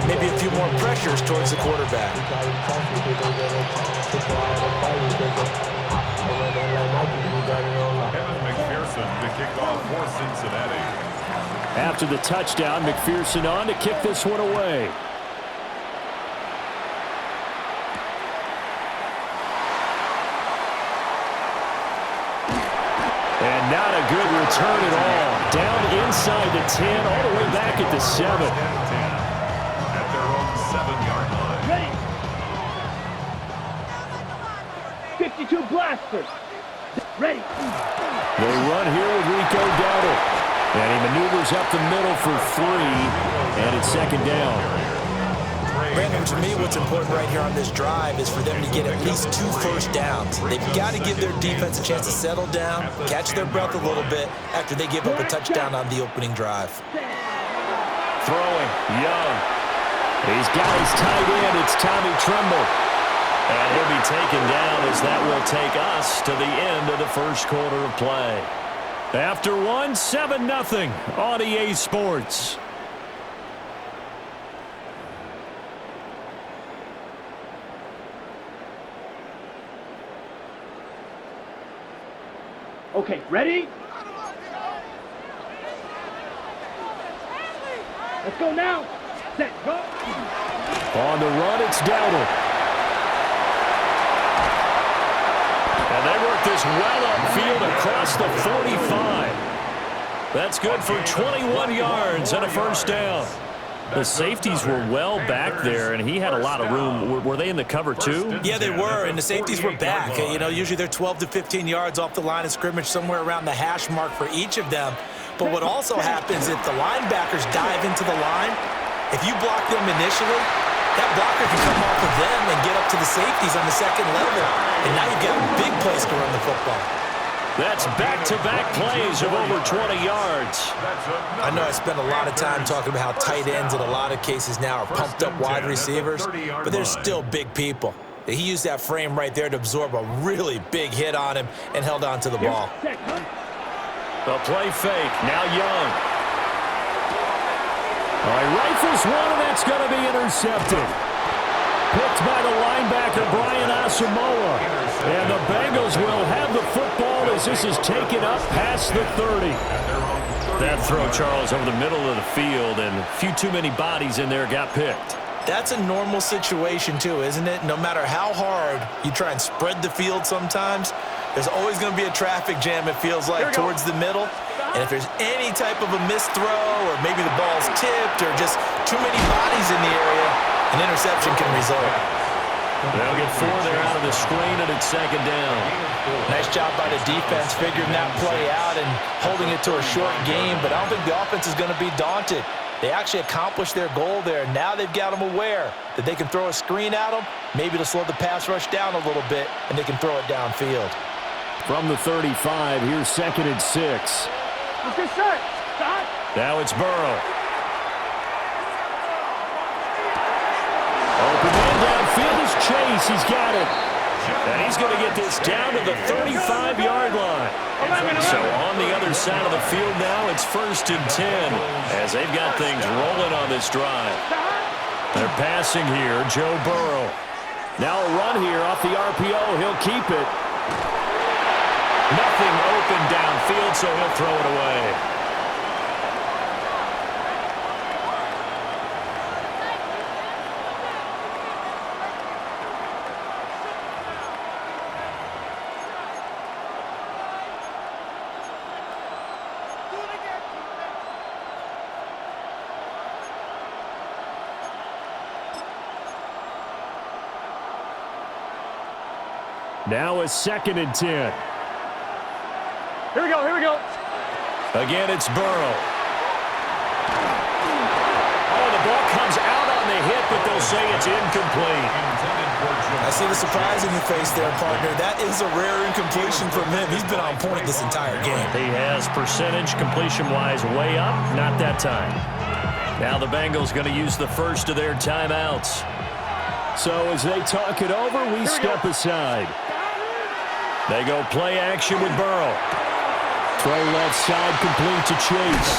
maybe a few more pressures towards the quarterback. To kick off for Cincinnati. After the touchdown, McPherson on to kick this one away. And not a good return at all. Down inside the 10, all the way back at the 7. At their own 7-yard line. Ready. 52 blaster. Ready. They run here with Rico Dowdle. And he maneuvers up the middle for 3. And it's second down. Brandon, to me, what's important right here on this drive is for them to get at least 2 first downs. They've got to give their defense a chance to settle down, catch their breath a little bit after they give up a touchdown on the opening drive. Throwing, Young. He's got his tight end. It's Tommy Tremble. And he'll be taken down as that will take us to the end of the first quarter of play. After 1, 7-0 on EA Sports. Okay, ready? Let's go now. Set, go. On the run, it's Dowdle. And they work this well upfield across the 45. That's good for 21 yards and a first down. The safeties were well back there, and he had a lot of room. Were they in the cover, too? Yeah, they were, and the safeties were back. You know, usually they're 12 to 15 yards off the line of scrimmage, somewhere around the hash mark for each of them. But what also happens if the linebackers dive into the line, if you block them initially, that blocker can come off of them and get up to the safeties on the second level. And now you've got a big place to run the football. That's back-to-back plays of over 20 yards. I know I spent a lot of time talking about how tight ends in a lot of cases now are pumped-up wide receivers, but they're still big people. He used that frame right there to absorb a really big hit on him and held on to the ball. The play fake. Now Young. All right, rifles one, and that's going to be intercepted. Picked by the linebacker, Brian Asamoah. And the Bengals will have the football as this is taken up past the 30. That throw, Charles, over the middle of the field, and a few too many bodies in there got picked. That's a normal situation, too, isn't it? No matter how hard you try and spread the field sometimes, there's always going to be a traffic jam, it feels like, towards the middle. And if there's any type of a missed throw or maybe the ball's tipped or just too many bodies in the area, an interception can result. They'll get 4 there out of the screen, and it's second down. Nice job by the defense figuring that play out and holding it to a short game, but I don't think the offense is going to be daunted. They actually accomplished their goal there. Now they've got them aware that they can throw a screen at them, maybe to slow the pass rush down a little bit, and they can throw it downfield. From the 35, here's 2nd and 6. Okay, set. Stop. Now it's Burrow. Open man downfield is Chase. He's got it. And he's going to get this down to the 35-yard line. So on the other side of the field now, it's 1st and 10 as they've got things rolling on this drive. They're passing here, Joe Burrow. Now a run here off the RPO. He'll keep it. Nothing open downfield, so he'll throw it away. Now a 2nd and 10. Here we go, here we go. Again, it's Burrow. Oh, the ball comes out on the hit, but they'll say it's incomplete. I see the surprise in your face there, partner. That is a rare incompletion from him. He's been on point this entire game. He has percentage completion-wise way up, not that time. Now the Bengals going to use the first of their timeouts. So as they talk it over, we step aside. They go play action with Burrow. Throw left side complete to Chase.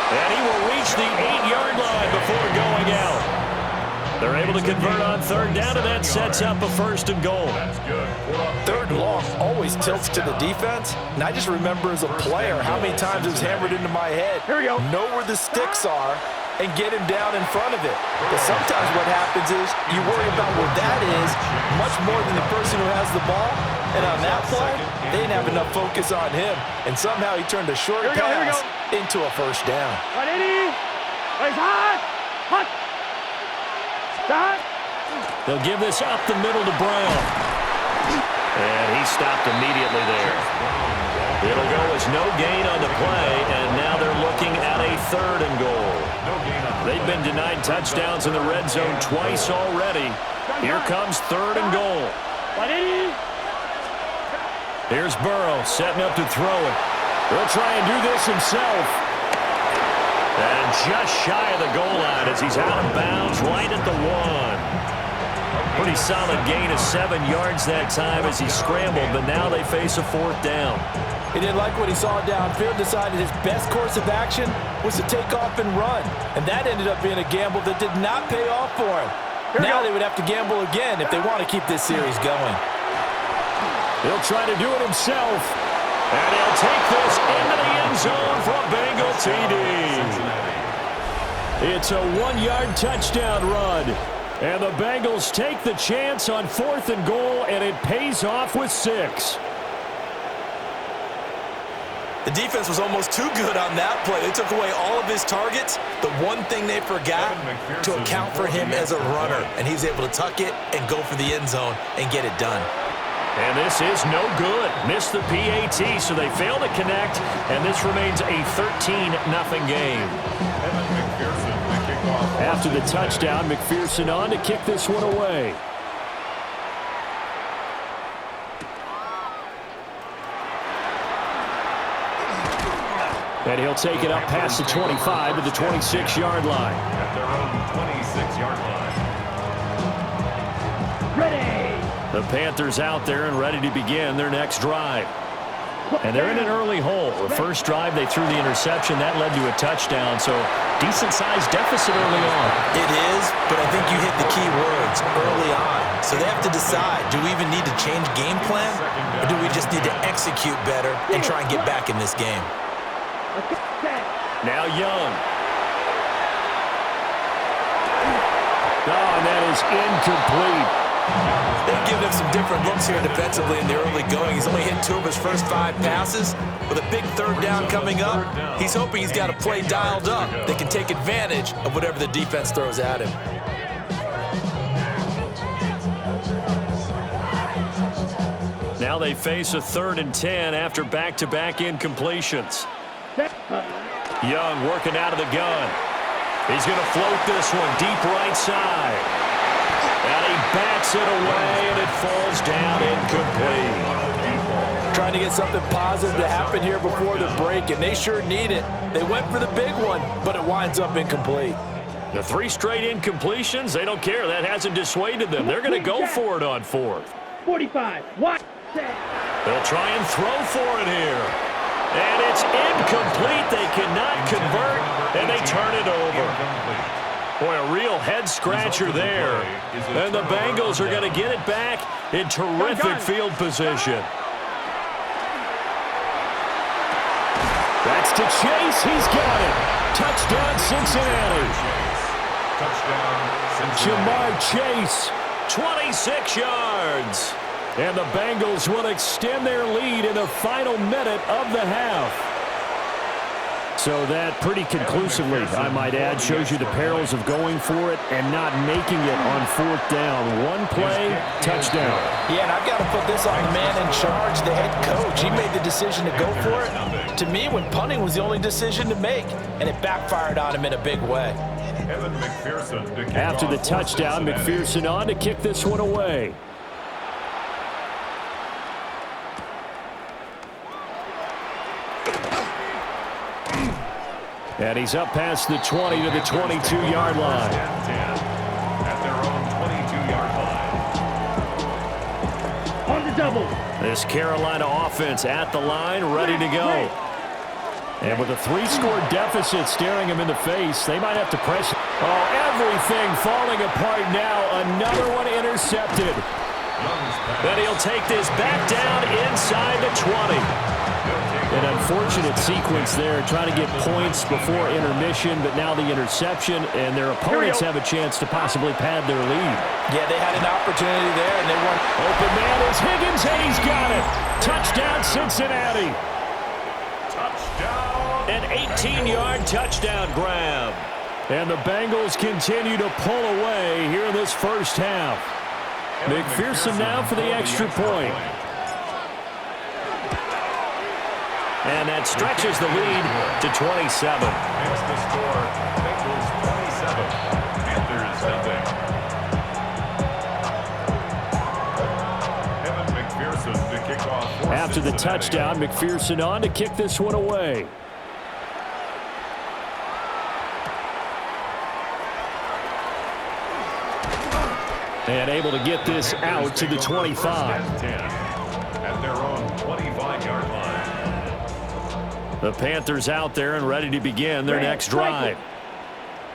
And he will reach the 8-yard line before going out. They're able to convert on third down, and that sets up a 1st and goal. Third and long always tilts to the defense, and I just remember as a player how many times it was hammered into my head. Here we go. Know where the sticks are and get him down in front of it. But sometimes what happens is you worry about where that is much more than the person who has the ball. And on that play, they didn't have enough focus on him, and somehow he turned a short pass into a 1st down. Right, Eddie. Right, hot. Hot. Stop. They'll give this up the middle to Brown. And he stopped immediately there. It'll go as no gain on the play, and now they're looking at a 3rd and goal. They've been denied touchdowns in the red zone twice already. Here comes 3rd and goal. Right, Eddie. Here's Burrow setting up to throw it. He'll try and do this himself. And just shy of the goal line as he's out of bounds right at the 1. Pretty solid gain of 7 yards that time as he scrambled, but now they face a 4th down. He didn't like what he saw downfield, decided his best course of action was to take off and run. And that ended up being a gamble that did not pay off for him. Now they would have to gamble again if they want to keep this series going. He'll try to do it himself. And he'll take this into the end zone for a Bengal TD. It's a 1-yard touchdown run. And the Bengals take the chance on 4th and goal, and it pays off with 6. The defense was almost too good on that play. They took away all of his targets. The one thing they forgot, to account for him as a runner. And he was able to tuck it and go for the end zone and get it done. And this is no good. Missed the PAT, so they fail to connect, and this remains a 13-0 game. After the touchdown, McPherson on to kick this one away. And he'll take it up past the 25 to the 26-yard line. At their own 26-yard line. Ready. The Panthers out there and ready to begin their next drive. And they're in an early hole. The first drive, they threw the interception. That led to a touchdown, so decent-sized deficit early on. It is, but I think you hit the key words early on. So they have to decide, do we even need to change game plan, or do we just need to execute better and try and get back in this game? Now Young. Oh, and that is incomplete. They've given him some different looks here defensively in the early going. He's only hit 2 of his first 5 passes. With a big 3rd down coming up, he's hoping he's got a play dialed up that can take advantage of whatever the defense throws at him. Now they face a 3rd and 10 after back-to-back incompletions. Young working out of the gun. He's going to float this one deep right side. And he bats it away, and it falls down incomplete. Trying to get something positive to happen here before the break, and they sure need it. They went for the big one, but it winds up incomplete. The 3 straight incompletions, they don't care. That hasn't dissuaded them. They're going to go for it on 4th. 45. What? They'll try and throw for it here. And it's incomplete. They cannot convert, and they turn it over. Boy, a real head-scratcher there. And the Bengals are going to get it back in terrific field position. That's to Chase. He's got it. Touchdown, Cincinnati. Jamar Chase, 26 yards. And the Bengals will extend their lead in the final minute of the half. So that pretty conclusively, I might add, shows you the perils of going for it and not making it on 4th down. One play, touchdown. Yeah, and I've got to put this on the man in charge, the head coach. He made the decision to go for it. To me, when punting was the only decision to make, and it backfired on him in a big way. After the touchdown, McPherson on to kick this one away. And he's up past the 20 to the 22-yard line. At their own 22-yard line. On the double. This Carolina offense at the line, ready to go. And with a 3-score deficit staring him in the face, they might have to press. Oh, everything falling apart now. Another one intercepted. Then he'll take this back down inside the 20. An unfortunate sequence there, trying to get points before intermission, but now the interception, and their opponents have a chance to possibly pad their lead. Yeah, they had an opportunity there, and they weren't. Open man is Higgins, and he's got it. Touchdown, Cincinnati. Touchdown. An 18-yard touchdown grab. And the Bengals continue to pull away here in this first half. McPherson now for the extra point. And that stretches the lead to 27. Makes the score. Bengals 27. Panthers nothing. Evan McPherson to kick off for After the touchdown, McPherson on to kick this one away. And able to get this out to the 25. At their own 25-yard line. The Panthers out there and ready to begin their next drive.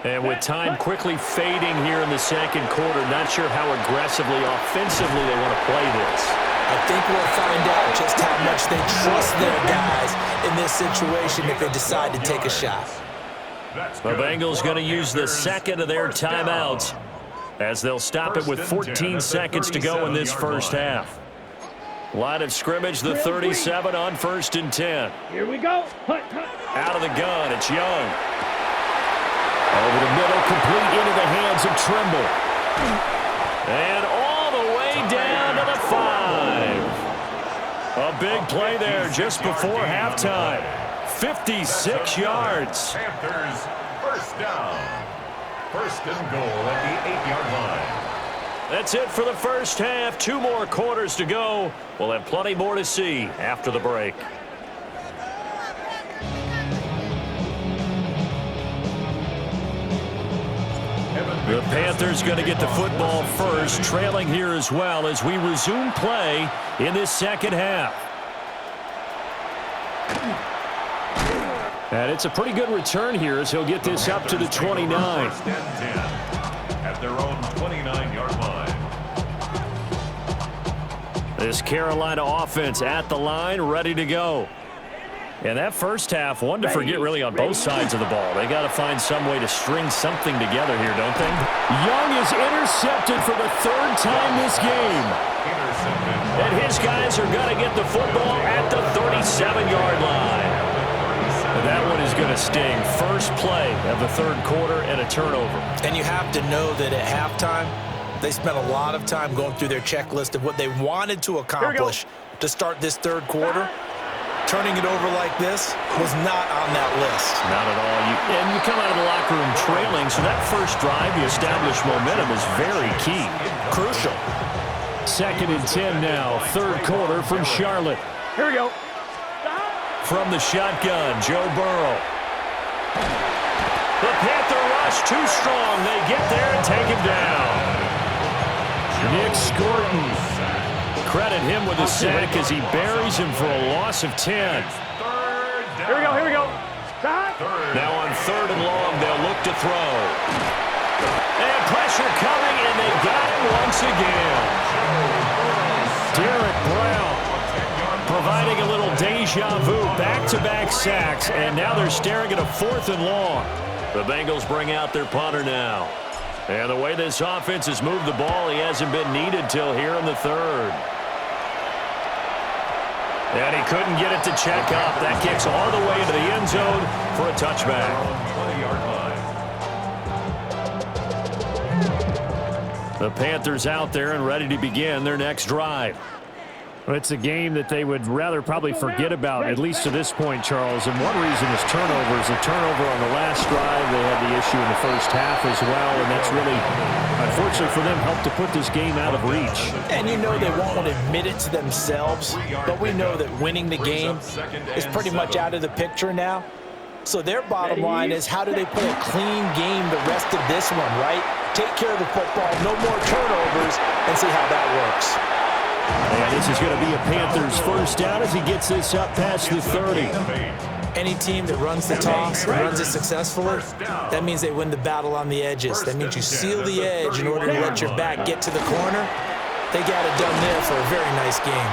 And with time quickly fading here in the second quarter, not sure how aggressively, offensively they want to play this. I think we'll find out just how much they trust their guys in this situation if they decide to take a shot. The Bengals going to use the second of their timeouts as they'll stop it with 14 seconds to go in this first half. Line of scrimmage, the 37 on 1st and 10. Here we go. Out of the gun, it's Young. Over the middle, complete into the hands of Trimble. And all the way down to the 5. A big play there just before halftime. 56 yards. Panthers first down. First and goal at the 8-yard line. That's it for the first half. 2 more quarters to go. We'll have plenty more to see after the break. The Panthers going to get the football first, trailing here as well as we resume play in this second half. And it's a pretty good return here as he'll get this up to the 29. First and 10 at their own 29-yard line. This Carolina offense at the line, ready to go. And that first half, one to forget really on both sides of the ball. They got to find some way to string something together here, don't they? Young is intercepted for the 3rd time this game. And his guys are going to get the football at the 37-yard line. And that one is going to sting. First play of the 3rd quarter and a turnover. And you have to know that at halftime, they spent a lot of time going through their checklist of what they wanted to accomplish to start this 3rd quarter. Turning it over like this was not on that list. Not at all. And you come out of the locker room trailing, so that first drive, you establish momentum, is very key. Crucial. 2nd and 10 now, 3rd quarter from Charlotte. Here we go. From the shotgun, Joe Burrow. The Panther rush too strong. They get there and take him down. Nick Scorton. Credit him with a sack as he buries him for a loss of 10. Here we go, here we go. Now on 3rd and long, they'll look to throw. And pressure coming, and they got him once again. Derek Brown providing a little deja vu, back-to-back sacks, and now they're staring at a 4th and long. The Bengals bring out their punter now. And the way this offense has moved the ball, he hasn't been needed till here in the 3rd. And he couldn't get it to check up. That kicks all the way into the end zone for a touchback. 20-yard line. The Panthers out there and ready to begin their next drive. Well, it's a game that they would rather probably forget about, at least to this point, Charles. And one reason is turnovers. A turnover on the last drive. They had the issue in the first half as well, and that's really, unfortunately for them, helped to put this game out of reach. And you know they won't admit it to themselves, but we know that winning the game is pretty much out of the picture now. So their bottom line is, how do they play a clean game the rest of this one, right? Take care of the football, no more turnovers, and see how that works. And this is going to be a Panthers first down as he gets this up past the 30. Any team that runs the toss and runs it successfully, that means they win the battle on the edges. That means you seal the edge in order to let your back get to the corner. They got it done there for a very nice game.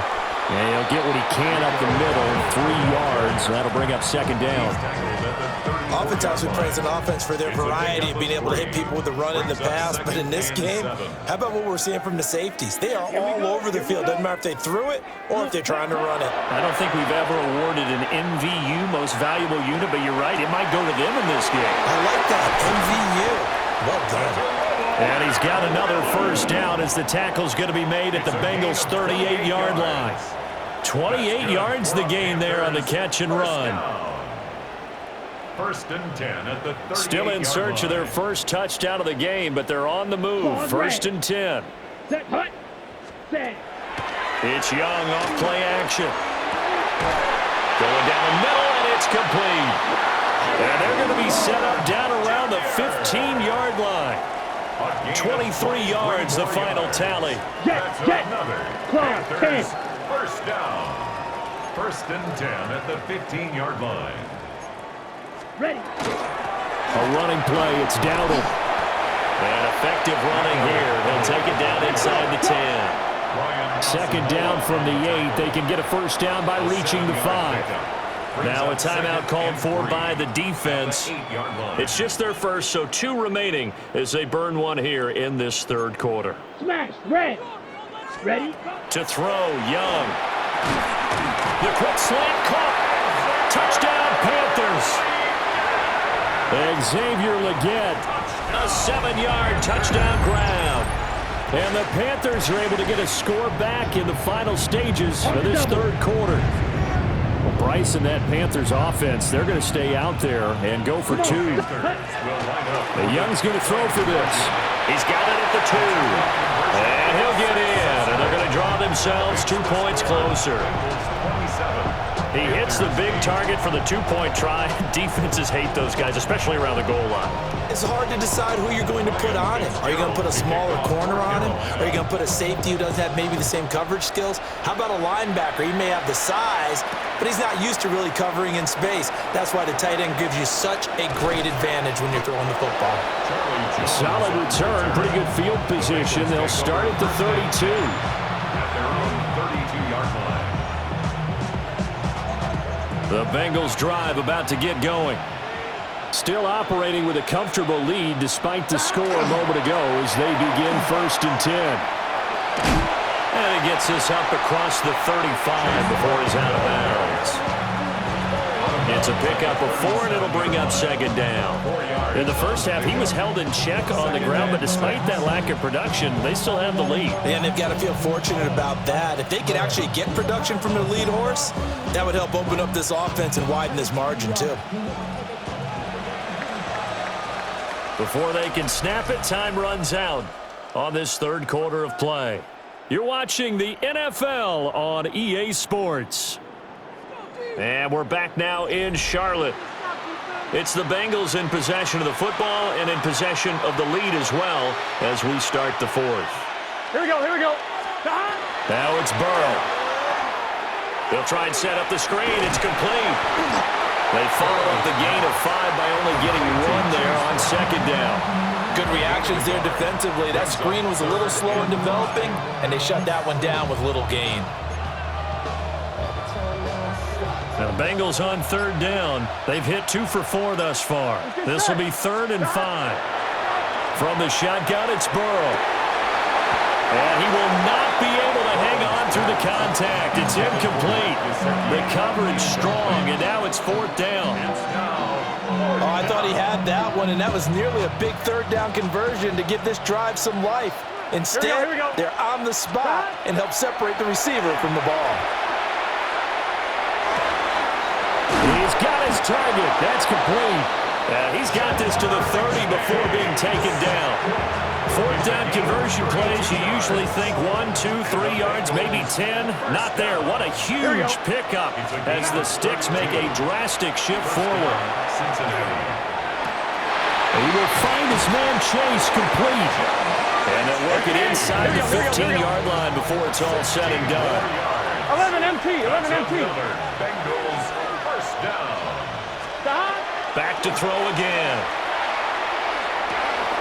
And he'll get what he can up the middle, 3 yards. That'll bring up second down. Oftentimes we praise an offense for their variety of being able to hit people with the run and the pass, but in this game, how about what we're seeing from the safeties? They are all over the field. Doesn't matter if they threw it or if they're trying to run it. I don't think we've ever awarded an MVU, most valuable unit, but you're right, it might go to them in this game. I like that, MVU. Well done. And he's got another first down as the tackle's going to be made at the Bengals' 38-yard line. 28 yards the gain there on the catch and run. First and 10 at the 38-yard Still in search of their first touchdown of the game, but they're on the move. First and 10. Set, hut. Set. It's Young off play action. Going down the middle, and it's complete. And they're going to be set up down around the 15-yard line. 23 yards, the final tally. Jet. Panthers, first down. First and 10 at the 15-yard line. Ready. A running play. It's Dowdle. And effective running here. They'll take it down inside the 10. Second down from the 8. They can get a first down by reaching the 5. Now a timeout called for by the defense. It's just their first, so 2 remaining as they burn one here in this third quarter. Smash. Red. Ready. To throw, Young. The quick slant caught. Touchdown, Panthers. Xavier Legette, a 7-yard touchdown grab. And the Panthers are able to get a score back in the final stages of this third quarter. Well, Bryce and that Panthers offense, they're going to stay out there and go for 2. The Young's going to throw for this. He's got it at the 2. And he'll get in. And they're going to draw themselves 2 points closer. He hits the big target for the 2-point try. Defenses hate those guys, especially around the goal line. It's hard to decide who you're going to put on him. Are you going to put a smaller corner on him? Are you going to put a safety who doesn't have maybe the same coverage skills? How about a linebacker? He may have the size, but he's not used to really covering in space. That's why the tight end gives you such a great advantage when you're throwing the football. Solid return, pretty good field position. They'll start at the 32. At their own 32-yard line. The Bengals drive about to get going. Still operating with a comfortable lead despite the score a moment ago as they begin first and 10. And he gets this up across the 35 before he's out of bounds. It's a pickup of 4, and it'll bring up second down. In the first half, he was held in check on the ground, but despite that lack of production, they still have the lead. And they've got to feel fortunate about that. If they could actually get production from their lead horse, that would help open up this offense and widen this margin, too. Before they can snap it, time runs out on this third quarter of play. You're watching the NFL on EA Sports. And we're back now in Charlotte. It's the Bengals in possession of the football and in possession of the lead as well as we start the fourth. Here we go. Now it's Burrow. They'll try and set up the screen. It's complete. They follow up the gain of 5 by only getting 1 there on second down. Good reactions there defensively. That screen was a little slow in developing, and they shut that one down with little gain. Now the Bengals on third down. They've hit 2 for 4 thus far. This will be 3rd and 5. From the shotgun, it's Burrow. And he will not be able to hang on through the contact. It's incomplete. The coverage strong, and now it's 4th down. Oh, I thought he had that one, and that was nearly a big 3rd down conversion to give this drive some life. Instead, Here we go. they're on the spot and help separate the receiver from the ball. He's got his target. That's complete. He's got this to the 30 before being taken down. 4th down conversion plays, you usually think 1, 2, 3 yards, maybe 10. Not there. What a huge pickup as the Sticks make a drastic shift forward. He will find his man Chase complete. And they'll work it inside the 15-yard line before it's all said and done. 11 MT. Bengals first down. Back to throw again.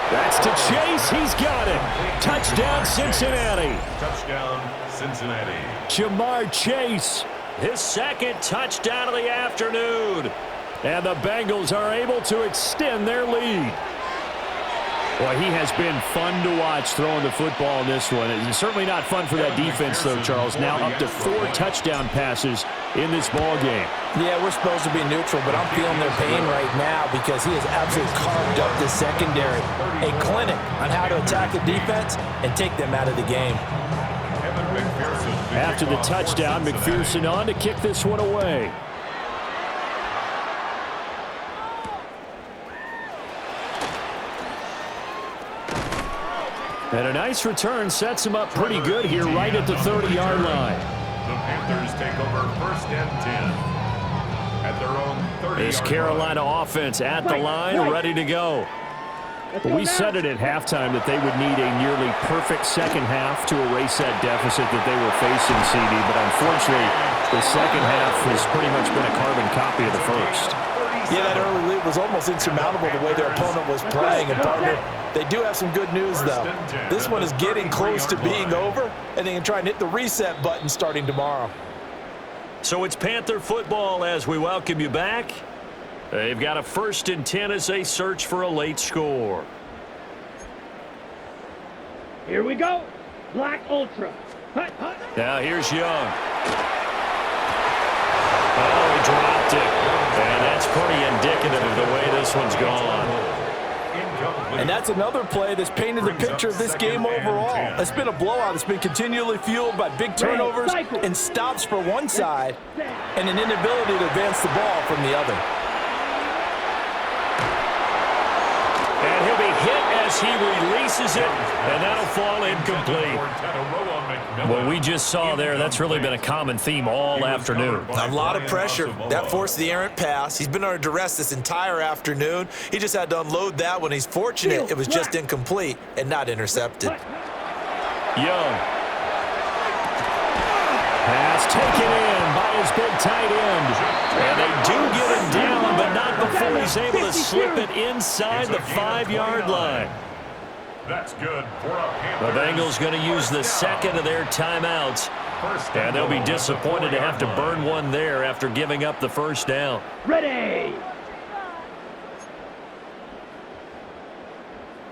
That's to Chase. He's got it. Touchdown, Cincinnati. Touchdown, Cincinnati. Jamar Chase. His second touchdown of the afternoon. And the Bengals are able to extend their lead. Well, he has been fun to watch throwing the football in this one. It's certainly not fun for that defense, though, Charles. Now up to 4 touchdown passes in this ball game. Yeah, we're supposed to be neutral, but I'm feeling their pain right now because he has absolutely carved up the secondary. A clinic on how to attack the defense and take them out of the game. After the touchdown, McPherson on to kick this one away. And a nice return sets him up pretty good here right at the 30-yard line. The Panthers take over 1st and 10 at their own 30-yard line. This Carolina offense at the line, ready to go. We said it at halftime that they would need a nearly perfect second half to erase that deficit that they were facing, CD. But unfortunately, the second half has pretty much been a carbon copy of the first. Yeah, that early lead was almost insurmountable the way their opponent was playing. And, partner, they do have some good news, though. This one is getting close to being over, and they can try and hit the reset button starting tomorrow. So it's Panther football as we welcome you back. They've got a 1st and 10 as they search for a late score. Here we go. Black Ultra. Hut, hut. Now here's Young. Oh, he dropped it. And that's pretty indicative of the way this one's gone. And that's another play that's painted the picture of this game overall. It's been a blowout. It's been continually fueled by big turnovers and stops for one side and an inability to advance the ball from the other. And he'll be hit as he releases it, and that'll fall incomplete. What we just saw there, that's really been a common theme all afternoon. A lot of pressure. That forced the errant pass. He's been under duress this entire afternoon. He just had to unload that one. He's fortunate it was just incomplete and not intercepted. Young. Pass taken in by his big tight end. And they do get him down, but not before he's able to slip it inside the 5-yard line. That's good. The Bengals going to use the second of their timeouts, and they'll be disappointed to have to burn one there after giving up the first down. Ready.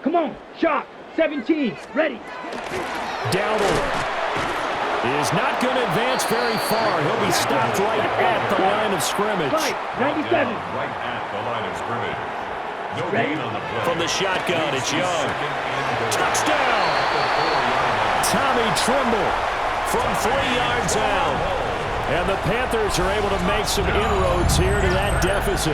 Come on. Shot. 17. Ready. Dowdle is not going to advance very far. He'll be stopped right at the line of scrimmage. 97. Right at the line of scrimmage. No gain on the play. From the shotgun, it's Young. Touchdown! Tommy Tremble From 3 yards out. And the Panthers are able to make some inroads here to that deficit.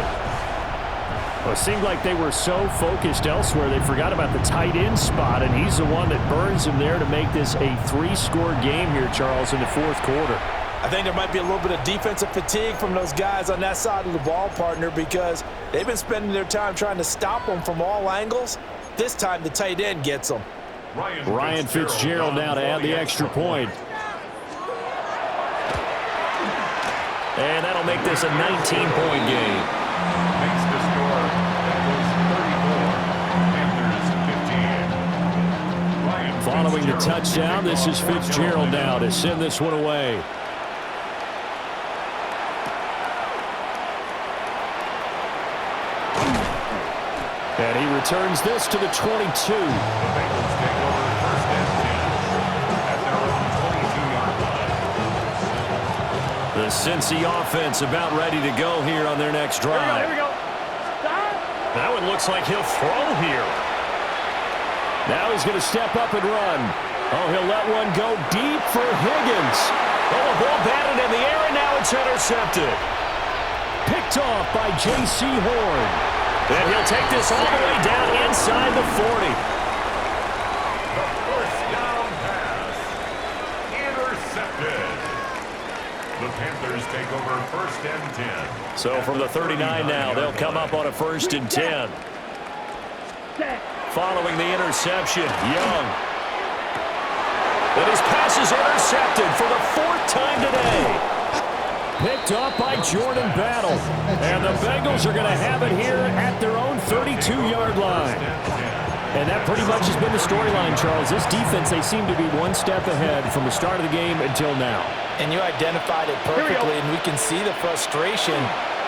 Well, it seemed like they were so focused elsewhere they forgot about the tight end spot, and he's the one that burns him there to make this a 3-score game here, Charles, in the 4th quarter. I think there might be a little bit of defensive fatigue from those guys on that side of the ball, partner, because they've been spending their time trying to stop them from all angles. This time the tight end gets them. Ryan Fitzgerald now to add the extra point. And that'll make this a 19-point game. Makes the score. That was 34. Panthers 15. Following the touchdown, this is Fitzgerald now to send this one away. And he returns this to the 22. The Bengals take over 1st and 10 at their own 22-yard line. The Cincy offense about ready to go here on their next drive. Here we go. Stop. That one looks like he'll throw here. Now he's going to step up and run. Oh, he'll let one go deep for Higgins. Oh, the ball batted in the air, and now it's intercepted. Picked off by J.C. Horn. And he'll take this all the way down inside the 40. The first down pass. Intercepted. The Panthers take over 1st and 10. So from the 39 now, they'll come up on a 1st and 10. Following the interception, Young. And his pass is intercepted for the 4th time today. Picked off by Jordan Battle. And the Bengals are going to have it here at their own 32-yard line. And that pretty much has been the storyline, Charles. This defense, they seem to be one step ahead from the start of the game until now. And you identified it perfectly, and we can see the frustration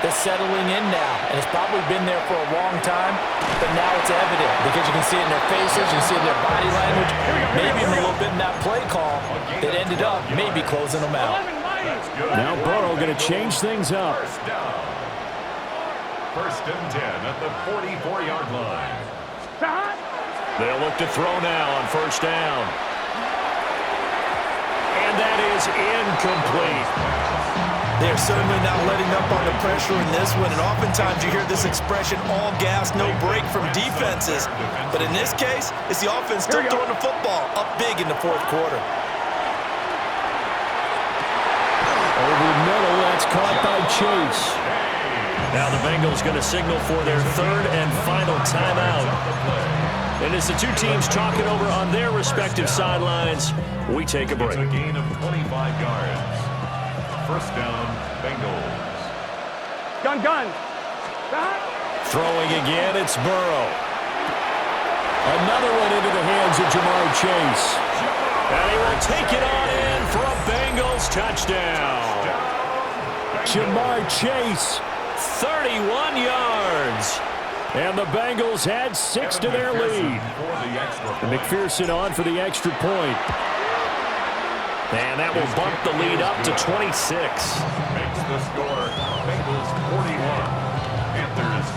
that's settling in now. And it's probably been there for a long time, but now it's evident because you can see it in their faces, you can see it in their body language, maybe even a little bit in that play call that ended up maybe closing them out. Now Burrow going to change things up. First and 10 at the 44-yard line. They'll look to throw now on first down. And that is incomplete. They're certainly not letting up on the pressure in this one, and oftentimes you hear this expression, all gas, no break from defenses. But in this case, it's the offense still throwing the football up big in the fourth quarter. Over the middle, that's caught by Chase. Now the Bengals going to signal for their third and final timeout. And as the two teams talk it over on their respective sidelines, we take a break. It's a gain of 25 yards. First down, Bengals. Gun. Throwing again, it's Burrow. Another one into the hands of Jamar Chase. And he will take it on in for a Bengals touchdown. Jamar Chase. 31 yards. And the Bengals add 6 to their lead. And McPherson on for the extra point. And that will bump the lead up to 26. Makes the score Bengals 41, Panthers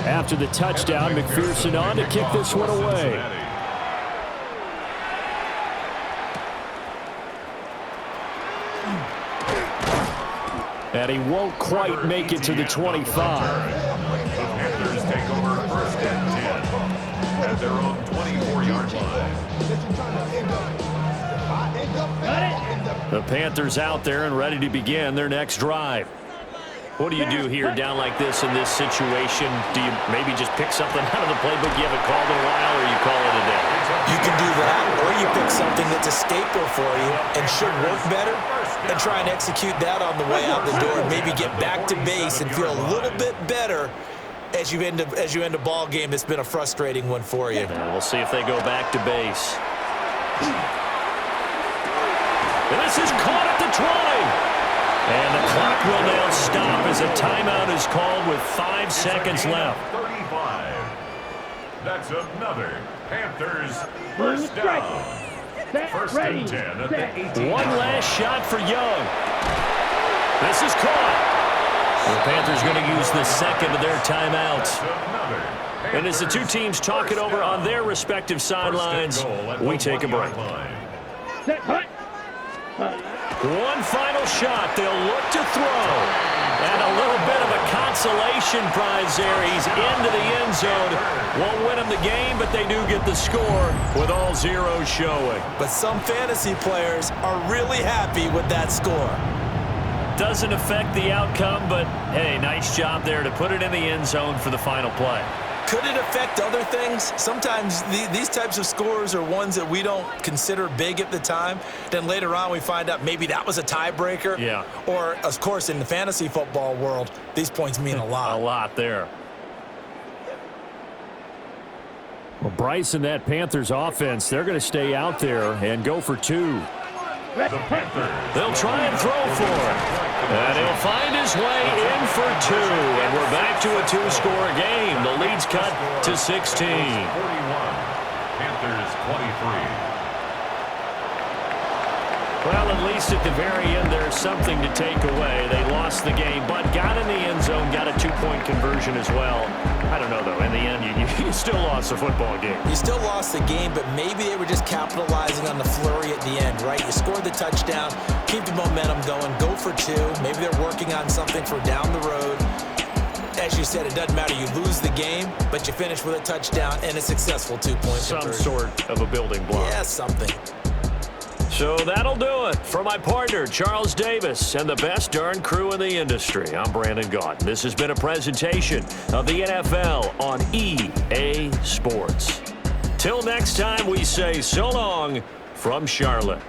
15. After the touchdown, McPherson on to kick this one away. And he won't quite make it to the 25. The Panthers take over first and 10 at their own 24-yard line. The Panthers out there and ready to begin their next drive. What do you do here down like this in this situation? Do you maybe just pick something out of the playbook you haven't called in a while, or you call it a day? You can do that, or you pick something that's a staple for you and should work better, and try and execute that on the way out the door, and maybe get back to base and feel a little bit better as you end a ball game that's been a frustrating one for you. And we'll see if they go back to base. And this is caught at the 20. And the clock will now stop as a timeout is called with 5 seconds left. 35. That's another Panthers first down. First and 10 at the 18. One last shot for Young. This is caught. The Panthers going to use the second of their timeouts. And as the two teams talk it over on their respective sidelines, we take a break. One final shot. They'll look to throw. And a little bit of a consolation prize there. He's into the end zone. Won't win them the game, but they do get the score with all zeros showing. But some fantasy players are really happy with that score. Doesn't affect the outcome, but hey, nice job there to put it in the end zone for the final play. Could it affect other things? Sometimes these types of scores are ones that we don't consider big at the time. Then later on we find out maybe that was a tiebreaker. Yeah. Or, of course, in the fantasy football world, these points mean a lot. A lot there. Well, Bryce and that Panthers offense, they're going to stay out there and go for 2. They'll try and throw for it. And he'll find his way in for 2. And we're back to a 2-score game. The lead's cut to 16. 41. Panthers 23. Well, at least at the very end, there's something to take away. They lost the game, but got in the end zone, got a 2-point conversion as well. I don't know, though. In the end, you still lost the football game. You still lost the game, but maybe they were just capitalizing on the flurry at the end, right? You scored the touchdown, keep the momentum going, go for 2. Maybe they're working on something for down the road. As you said, it doesn't matter. You lose the game, but you finish with a touchdown and a successful 2-point conversion. Some sort of a building block. Yeah, something. So that'll do it. For my partner, Charles Davis, and the best darn crew in the industry, I'm Brandon Gaudin. This has been a presentation of the NFL on EA Sports. Till next time, we say so long from Charlotte.